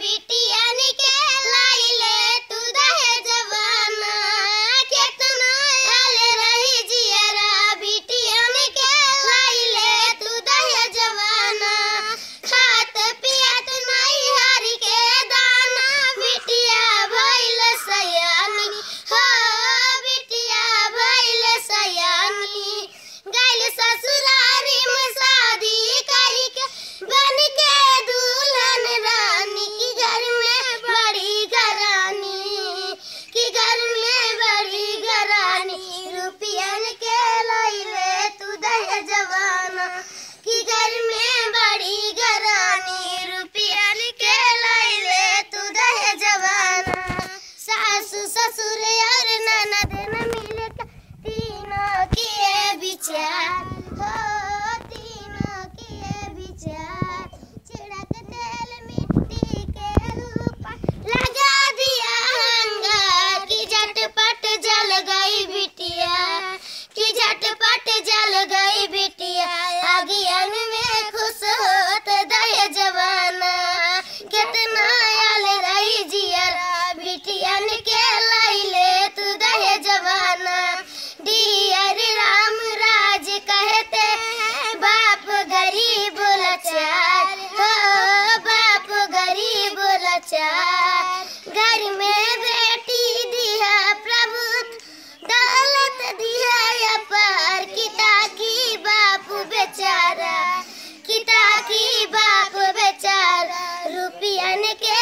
बिटियन के लाइले तू दहेजवाना केतना आल रही जियरा बिटियन के लाइले तू दहेजवाना खात पियत नहीं हरि के दाना बिटिया भइल सयानी हो बिटिया भइल सयानी गइल ससुरारी में शादी करी के बन के दुल्हन रानी की घर में बड़ी घरानी की घर में बड़ी घरानी रुपयन के लाइले तू दहेजवाना की घर में बड़ी घरानी रुपयन के लाइले तू दहेजवाना सासु ससुर और ननद न मिले तीनों किए विचार हो तीनों किए विचार छिड़क तेल मिट्टी के ऊपर लगा दिया अंगार की झटपट जल गई बिटिया की झटपट जल गई बिटिया अगियन में खुश होत दहेजवाना कितना आल रही जियरा बिटियन के लाइले तू दहेजवाना डियर राम राज कहते बाप गरीब लाचार हो बाप गरीब लाचार घर में बेटी दिया प्रभु दौलत दिया अपार किता की बाप बेचारा रुपयन के